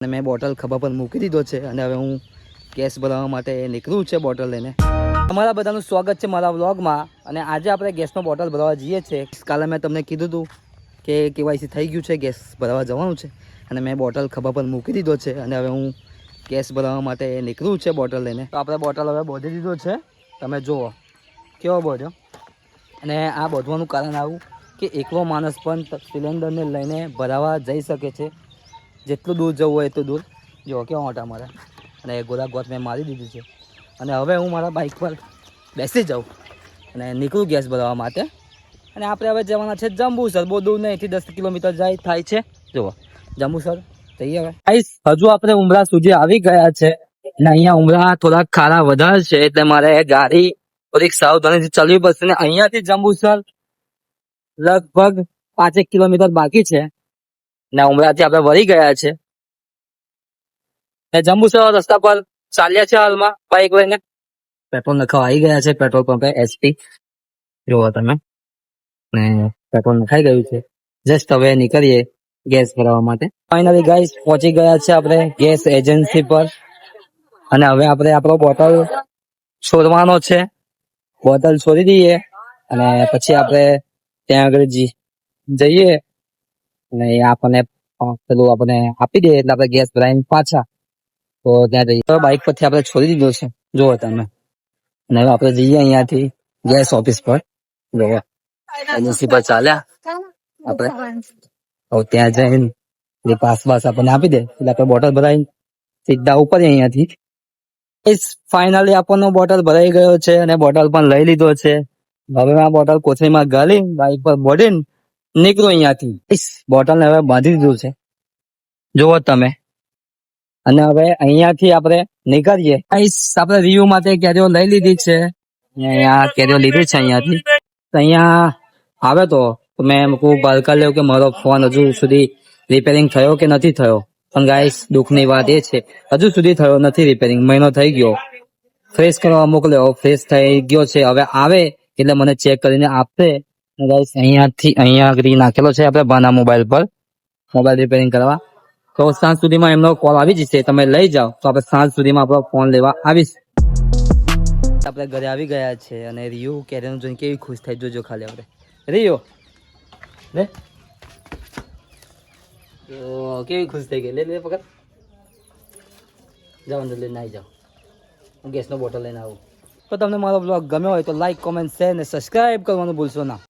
અને મેં બોટલ ખભા પર મૂકી દીધો છે અને હવે હું ગેસ ભરાવવા માટે નીકળું છે બોટલ લઈને. તમારા બધાનું સ્વાગત છે મારા વ્લોગમાં. અને આજે આપણે ગેસનો બોટલ ભરવા જઈએ છીએ. કાલે મેં તમને કીધું હતું કે કેવાયસી થઈ ગયું છે, ગેસ ભરાવવા જવાનું છે અને મેં બોટલ ખભા પર મૂકી દીધો છે અને હવે હું ગેસ ભરાવવા માટે નીકળું છે બોટલ લઈને. તો આપણે બોટલ હવે બોધી દીધો છે, તમે જુઓ કેવો બોધ્યો. અને આ બોધવાનું કારણ આવું કે એકલો માણસ પણ સિલિન્ડરને લઈને ભરાવા જઈ શકે છે. જેટલું દૂર જવું હોય એટલું દૂર. જો કેવા મોટા મારે અને ગોળા ગોત મેં મારી દીધું છે. અને હવે હું મારા બાઇક પર બેસી જાઉં અને નીકળું ગેસ ભરાવવા માટે. અને આપણે હવે જવાના છે જંબુસર. બહુ દૂર નહીં, 10 કિલોમીટર જાય થાય છે. જુઓ જંબુસર જઈએ હવે. હજુ આપણે ઉમરા સુધી આવી ગયા છે અને અહીંયા ઉમરા થોડાક ખાડા વધારે છે એટલે મારે ગાડી થોડીક સાવધાનીથી ચલાવવી પડશે. ને અહીંયાથી જંબુસર લગભગ 5 કિલોમીટર બાકી છે ને ઉમરાથી આપણે વળી ગયા છે. જંબુસર રસ્તા પર ચાલ્યા છે હાલમાં બાઇક લઈને. પેટ્રોલ નખાવા આવી ગયા છે પેટ્રોલ પંપે એસપી. જોવો તમે, ને પેટ્રોલ નખાઈ ગયું છે. જસ્ટ હવે નીકળીએ ગેસ ભરાવવા માટે. ફાઇનલી ગાઈસ પહોંચી ગયા છે આપણે ગેસ એજન્સી પર. અને હવે આપણે આપણો બોટલ છોડવાનો છે. બોટલ છોડી દઈએ અને પછી આપણે ત્યાં આગળ જઈએ અને આપણને પેલું આપણને આપી દે એટલે આપણે ગેસ ભરાઈને પાછા તો ત્યાં જઈએ. બાઇક પરથી આપણે છોડી દીધો છે જુઓ તમે. અને હવે આપણે જઈએ અહીંયાથી ગેસ ઓફિસ પર. જુઓ એજન્સી પર ચાલ્યા આપણે. હવે ત્યાં જઈને પાસ બાસ આપણને આપી દે એટલે આપણે બોટલ ભરાઈને સીધા ઉપર અહીંયાથી. ફાઇનલી આપણનો બોટલ ભરાઈ ગયો છે અને બોટલ પણ લઈ લીધો છે. હવે આ બોટલ કોથળીમાં ગાલી બાઇક પર બોડીને નીકળું અહીંયાથી. બોટલને હવે બાંધી દીધું છે જુઓ તમે. અને હવે અહીંયાથી આપણે નીકળીએ. આપણે રિવ્યુ માટે કેરીઓ લઈ લીધી છે. અહીંયા કેરીઓ લીધી છે અહીંયાથી. અહીંયા આવે તો મેં મૂકું બાલકા લેવું કે મારો ફોન હજુ સુધી રિપેરિંગ થયો કે નથી થયો. પણ ગાઈસ દુઃખની વાત એ છે હજુ સુધી થયો નથી રિપેરિંગ. મહિનો થઈ ગયો. ફ્રેશ કરવા મોકલ્યો, ફ્રેશ થઈ ગયો છે. હવે આવે એટલે મને ચેક કરીને આપશે. ગાઈસ અહીંયા આગળ નાખેલો છે આપણે બાના મોબાઈલ પર, મોબાઈલ રિપેરિંગ કરવા. તો સાંજ સુધીમાં એમનો કોલ આવી જશે, તમે લઈ જાઓ તો આપણે સાંજ સુધીમાં આપણો ફોન લેવા આવીશ. આપણે ઘરે આવી ગયા છે અને રિયો કેરીનું જોઈને કેવી ખુશ થઈ જોજો ખાલી. આપણે રિયો લે તો કેવી ખુશ થઈ ગઈ. લે લે પકડ, જાઓ અંદર લઈને આવી જાઓ. હું ગેસનો બોટલ લઈને આવું. તો તમને મારો બ્લોગ ગમ્યો હોય તો લાઈક, કોમેન્ટ, શેર અને સબસ્ક્રાઈબ કરવાનું ભૂલશો ના.